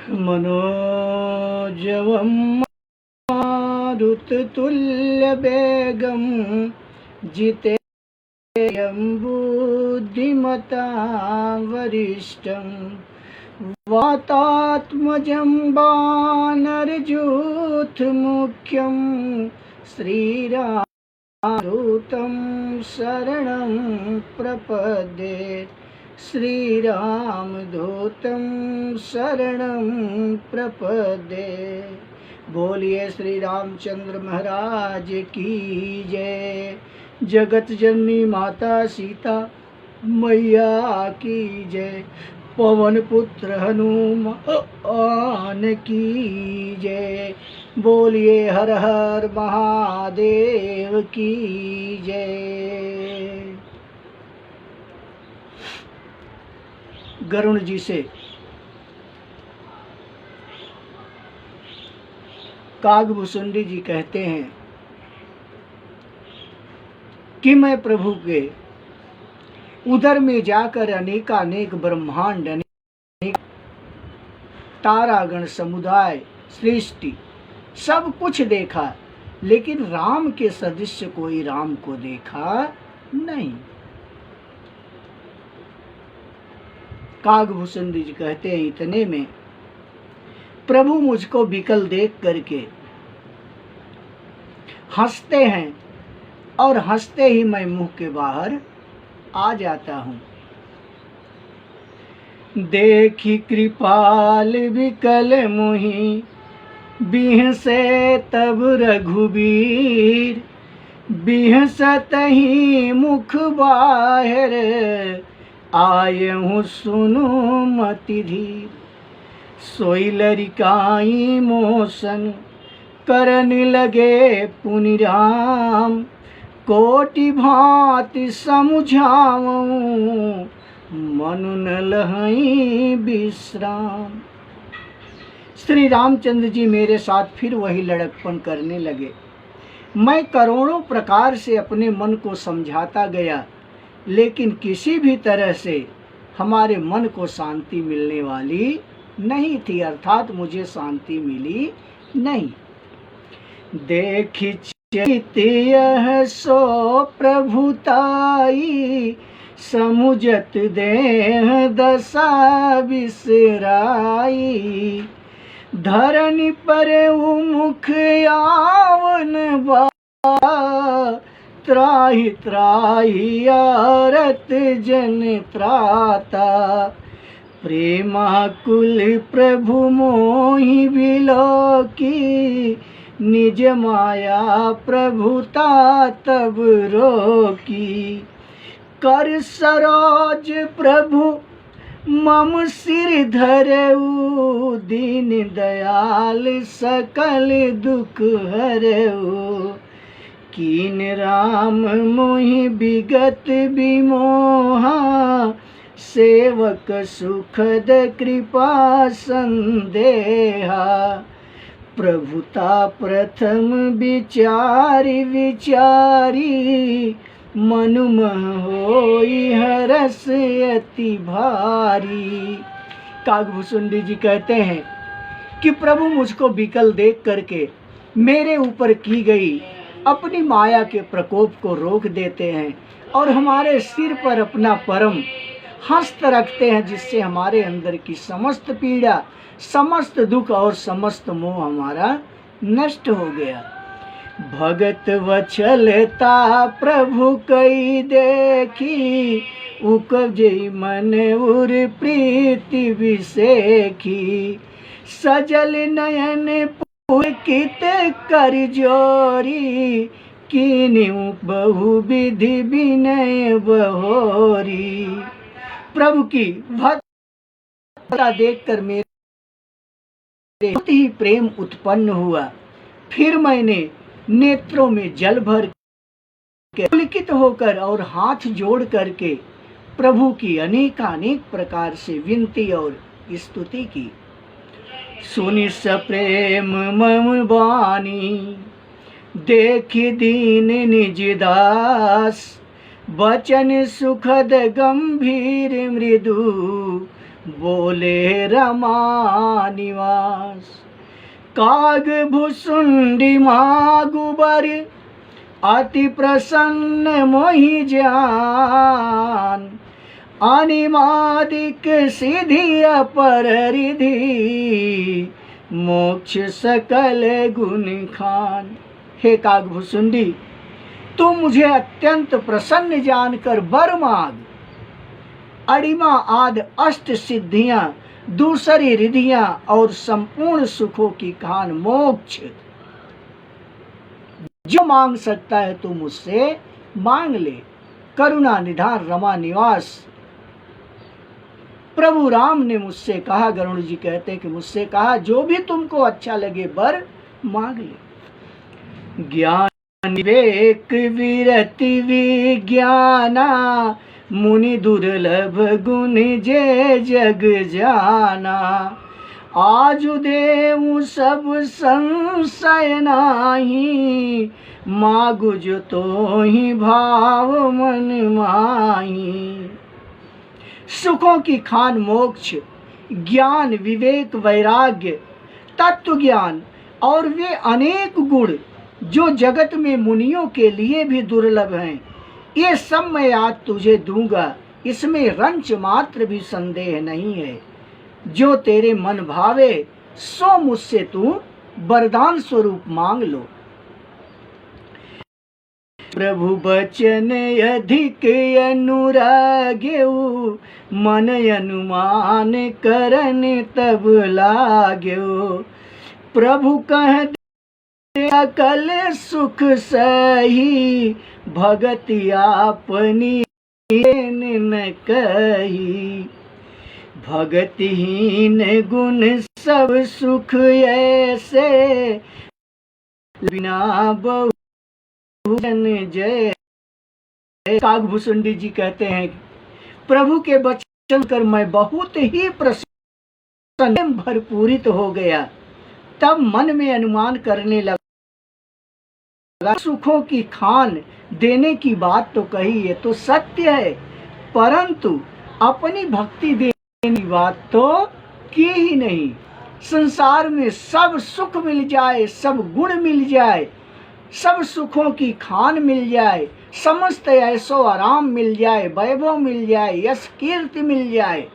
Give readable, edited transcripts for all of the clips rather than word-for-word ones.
मनोजवं मारुततुल्यवेगं जितेयं बुद्धिमतां वरिष्ठं वातात्मजं वानरयूथमुख्यं श्रीरामदूतं शरणं प्रपद्ये। श्रीरामदूतं शरणं प्रपद्ये। बोलिए श्री रामचंद्र महाराज की जय। जगत जननी माता सीता मैया की जय। पवन पुत्र हनुमान की जय। बोलिए हर हर महादेव की जय। गरुण जी से कागभूषुंडी जी कहते हैं कि मैं प्रभु के उदर में जाकर अनेकानेक ब्रह्मांड, अनेक तारागण समुदाय, सृष्टि सब कुछ देखा, लेकिन राम के सदृश कोई राम को देखा नहीं। कागभूषुंडी जी कहते हैं इतने में प्रभु मुझको विकल देख करके हंसते हैं और हंसते ही मैं मुंह के बाहर आ जाता हूँ। देखी कृपाल विकल मुहि बिहसे तब रघुबीर, बिहसत ही मुख बाहर आए हूँ सुनु मति धीर। सोई लरिकाई मोसन करन लगे पुनि राम, कोटि भांति समुझाऊं मनु न लहई विश्राम। श्री रामचंद्र जी मेरे साथ फिर वही लड़कपन करने लगे। मैं करोड़ों प्रकार से अपने मन को समझाता गया, लेकिन किसी भी तरह से हमारे मन को शांति मिलने वाली नहीं थी, अर्थात मुझे शांति मिली नहीं। देखी चित यह सो प्रभुताई, समुझत देह दशा बिसराई। धरनी पर मुख आवन बा, त्राहि त्राहि आरत जन त्राता। प्रेमाकुल प्रभु मोहि बिलोकी, निज माया प्रभुता तब रोकी। कर सरोज प्रभु मम सिर धरऊ, दीन दयाल सकल दुख हरऊ। कीन राम मोहि विगत विमोहा, सेवक सुखद कृपा संदेहा। प्रभुता प्रथम विचारि विचारी, मनु मह होई हरस अति भारी। कागभूषुंडी जी कहते हैं कि प्रभु मुझको विकल देख करके मेरे ऊपर की गई अपनी माया के प्रकोप को रोक देते हैं और हमारे सिर पर अपना परम हस्त रखते हैं, जिससे हमारे अंदर की समस्त पीड़ा, समस्त दुख और समस्त मोह हमारा नष्ट हो गया। भगत वछलता प्रभु कई देखी, उपजे मन उर प्रीति विसेखी। सजल नयन पुलकित कर जोरी, कीन्यू बहु विधि विनय बहोरी। प्रभु की भक्ति देखकर मेरे बहुत ही प्रेम उत्पन्न हुआ। फिर मैंने नेत्रों में जल भर के पुलकित होकर और हाथ जोड़ करके प्रभु की अनेकानेक प्रकार से विनती और स्तुति की। सुनि सप्रेम मम वाणी, देखि दीन निज दास। वचन सुखद गंभीर मृदु, बोले रमा निवास। काग भुसुंडी मागुबर अति प्रसन्न मोहि जान। अनिमादिक सिद्धि अपर रिधि मोक्ष सकल गुण खान। हे कागभुसुंडी, तू मुझे अत्यंत प्रसन्न जानकर वर मांग। अड़िमा आदि अष्ट सिद्धियां, दूसरी रिधियां और संपूर्ण सुखों की खान मोक्ष जो मांग सकता है तू मुझसे मांग ले। करुणा निधान रमा निवास। प्रभु राम ने मुझसे कहा, गरुड़ जी कहते हैं कि मुझसे कहा, जो भी तुमको अच्छा लगे वर मांग ले। ज्ञान विवेक विरति विज्ञाना मुनि दुर्लभ गुण जे जग जाना। आजु देऊ सब संशय नाही मागु जो तो ही भाव मन माही। सुखों की खान मोक्ष, ज्ञान विवेक वैराग्य, तत्व ज्ञान और वे अनेक गुण जो जगत में मुनियों के लिए भी दुर्लभ हैं, ये सब मैं आज तुझे दूंगा, इसमें रंच मात्र भी संदेह नहीं है। जो तेरे मन भावे सो मुझसे तू वरदान स्वरूप मांग लो। प्रभु बचन अधिक अनुराग्यो मन अनुमान करन तब लाग्यो। प्रभु कह सकल सुख सही भगति आपनी न कही। भगतिहीन गुण सब सुख ऐसे बिना बहुजन जय। कागभुसुंडी जी कहते हैं, प्रभु के वचन कर मैं बहुत ही प्रसन्न भरपूरित हो गया। तब मन में अनुमान करने लगा, सुखों की खान देने की बात तो कही, ये तो सत्य है, परंतु अपनी भक्ति देने की बात तो की ही नहीं। संसार में सब सुख मिल जाए, सब गुण मिल जाए, सब सुखों की खान मिल जाए, समस्त ऐसो आराम मिल जाए, वैभव मिल जाए, यश कीर्ति मिल जाए,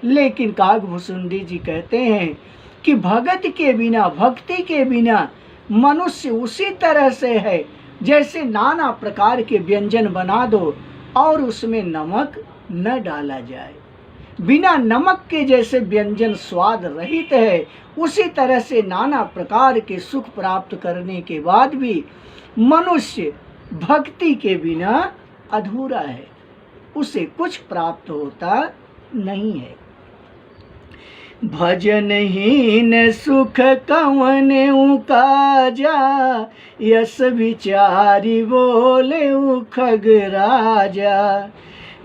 लेकिन कागभुसुंडी जी कहते हैं कि भगत के बिना, भक्ति के बिना मनुष्य उसी तरह से है जैसे नाना प्रकार के व्यंजन बना दो और उसमें नमक न डाला जाए। बिना नमक के जैसे व्यंजन स्वाद रहित है, उसी तरह से नाना प्रकार के सुख प्राप्त करने के बाद भी मनुष्य भक्ति के बिना अधूरा है, उसे कुछ प्राप्त होता नहीं है। भजनहीन सुख कवन उकाजा यस विचारी बोले खग राजा।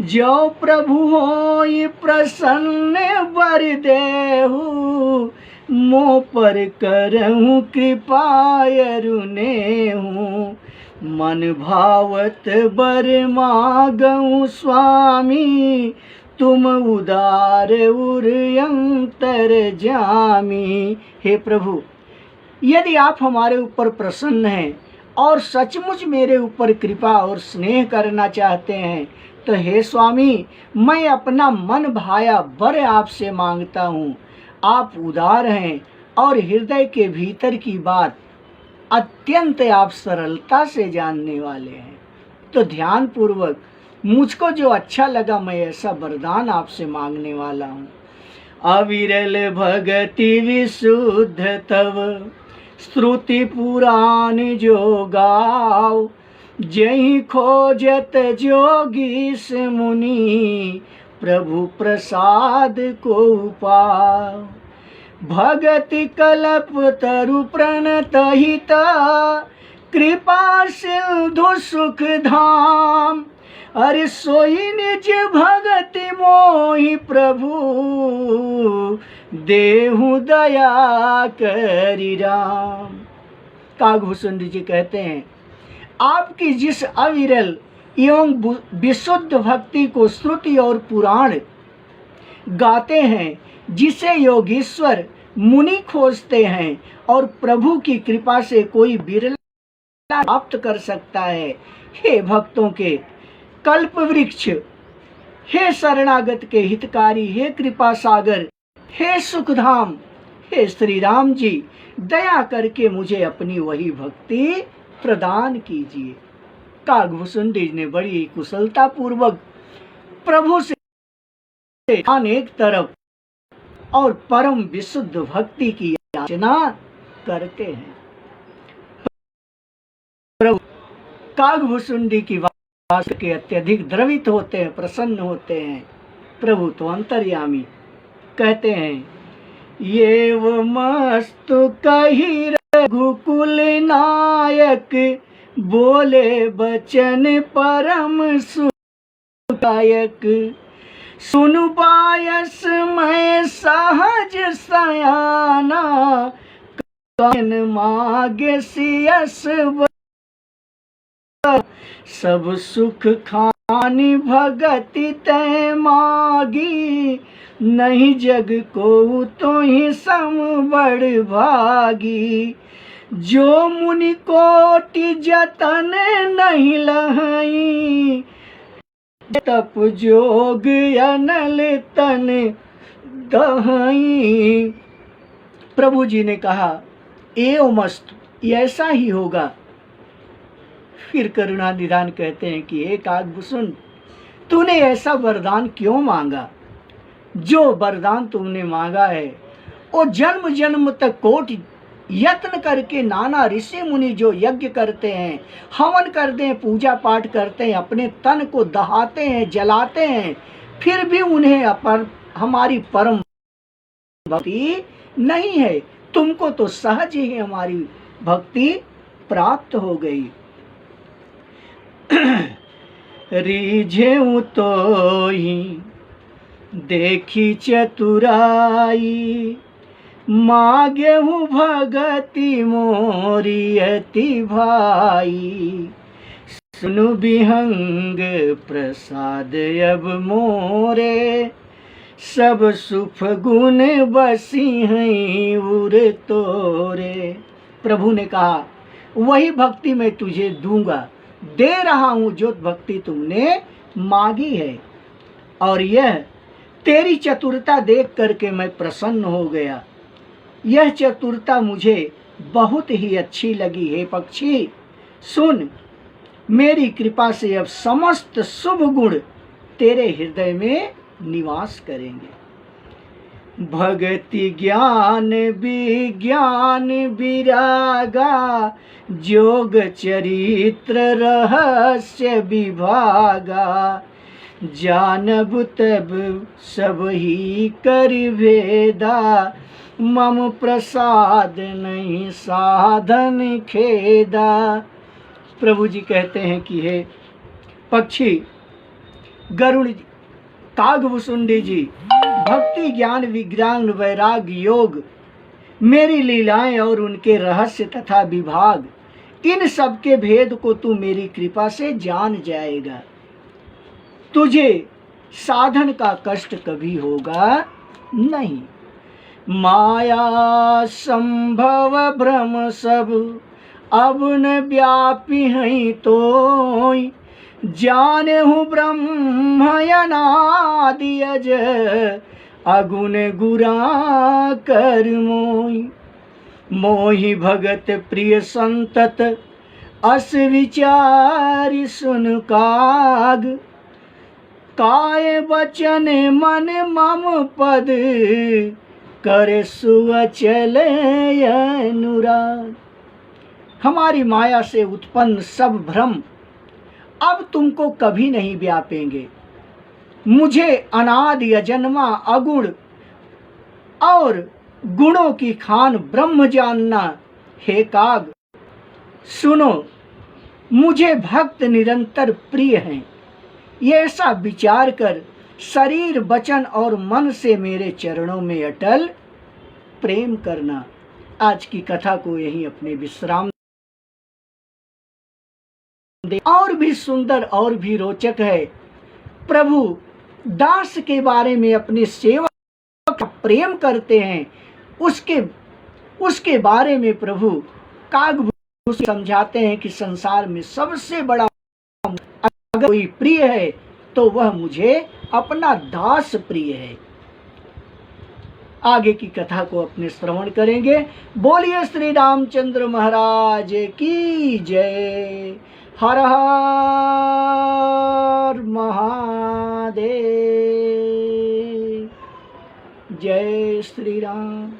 जो प्रभु होई प्रसन्न वर देहु मोह पर करहूँ कृपा अरुनेहु। मन भावत बर मागऊँ स्वामी तुम उदार उर्यंतर जामी। हे प्रभु, यदि आप हमारे ऊपर प्रसन्न हैं और सचमुच मेरे ऊपर कृपा और स्नेह करना चाहते हैं तो हे स्वामी, मैं अपना मन भाया वर आपसे मांगता हूँ। आप उदार हैं और हृदय के भीतर की बात अत्यंत आप सरलता से जानने वाले हैं। तो ध्यान पूर्वक मुझको जो अच्छा लगा मैं ऐसा वरदान आपसे मांगने वाला हूँ। अविरल भगति विशुद्ध तव श्रुति पुराण जो गाओ। जही खोजत जोगीश मुनि प्रभु प्रसाद को पाओ। भगति कल्प तरु प्रणत हित कृपा सिंधु सुख धाम। अरे सोई निज भगति मोहि प्रभु देहु दया करि राम। कागभुसुंडी जी कहते हैं, आपकी जिस अविरल एवं विशुद्ध भक्ति को श्रुति और पुराण गाते हैं, जिसे योगीश्वर मुनि खोजते हैं और प्रभु की कृपा से कोई बिरला प्राप्त कर सकता है। हे भक्तों के कल्प वृक्ष, हे शरणागत के हितकारी, हे कृपा सागर, हे सुखधाम, हे श्री राम जी, दया करके मुझे अपनी वही भक्ति प्रदान कीजिए। कागभूषुंडी ने बड़ी कुशलता पूर्वक प्रभु से एक तरफ और परम विशुद्ध भक्ति की याचना करते हैं। प्रभु कागभूषुंडी की बात के अत्यधिक द्रवित होते हैं, प्रसन्न होते हैं। प्रभु तो अंतर्यामी कहते हैं, ये वो मस्तु कही रघुकुल नायक, बोले बचन परम सुखदायक, सुनु पायस मैं सहज सयाना, कान मागे सियस सब सुख खानी भगति तै मागी, नहीं जग को तो ही सम बड़ भागी, जो मुनि कोटि जतन नहीं लहई, तप जोग अनल तन दहई। प्रभु जी ने कहा, एवं मस्तु, ऐसा ही होगा। फिर करुणा निधान कहते हैं कि हे कागभूषुंड, तूने ऐसा वरदान क्यों मांगा? जो वरदान तुमने मांगा है वो जन्म जन्म तक कोटि यत्न करके नाना ऋषि मुनि जो यज्ञ करते हैं, हवन करते हैं, पूजा पाठ करते हैं, अपने तन को दहाते हैं, जलाते हैं, फिर भी उन्हें हमारी परम भक्ति नहीं है। तुमको तो सहज ही हमारी भक्ति प्राप्त हो गई। रीझेऊ तो ही देखी चतुराई, मांगेहू भगति मोरी अति भाई, सुनु विहंग प्रसाद अब मोरे, सब सुख गुण बसी हैं उर तोरे। प्रभु ने कहा, वही भक्ति मैं तुझे दूंगा, दे रहा हूं जो भक्ति तुमने मांगी है। और यह तेरी चतुरता देख करके मैं प्रसन्न हो गया। यह चतुरता मुझे बहुत ही अच्छी लगी। हे पक्षी सुन, मेरी कृपा से अब समस्त शुभ गुण तेरे हृदय में निवास करेंगे। भक्ति ज्ञान विज्ञान विरागा, जोग चरित्र रहस्य विभागा, जानब तब सब ही कर भेदा, मम प्रसाद नहीं साधन खेदा। प्रभु जी कहते हैं कि हे पक्षी गरुड़ कागभूषुंडी जी, भक्ति ज्ञान विज्ञान वैराग योग, मेरी लीलाएं और उनके रहस्य तथा विभाग, इन सब के भेद को तू मेरी कृपा से जान जाएगा। तुझे साधन का कष्ट कभी होगा नहीं। माया संभव भ्रम सब अब न व्यापी हैं तोय, जाने हूँ ब्रह्म अनादि अज, अगुण गुरा कर मोय। मोहि भगत प्रिय संतत अस विचारि सुन काग, काय वचन मन मम पद, करे सुअचल अनुराग। हमारी माया से उत्पन्न सब भ्रम अब तुमको कभी नहीं व्यापेंगे। मुझे अनादि अजन्मा अगुण और गुणों की खान ब्रह्म जानना। हे काग सुनो, मुझे भक्त निरंतर प्रिय हैं, ये ऐसा विचार कर शरीर वचन और मन से मेरे चरणों में अटल प्रेम करना। आज की कथा को यही अपने विश्राम दे। और भी सुंदर और भी रोचक है। प्रभु दास के बारे में, अपने सेवक का प्रेम करते हैं, उसके बारे में प्रभु काकभूषण समझाते हैं कि संसार में सबसे बड़ा अगर कोई प्रिय है तो वह मुझे अपना दास प्रिय है। आगे की कथा को अपने श्रवण करेंगे। बोलिए श्री रामचंद्र महाराज की जय। हर हर महादेव। जय श्री राम।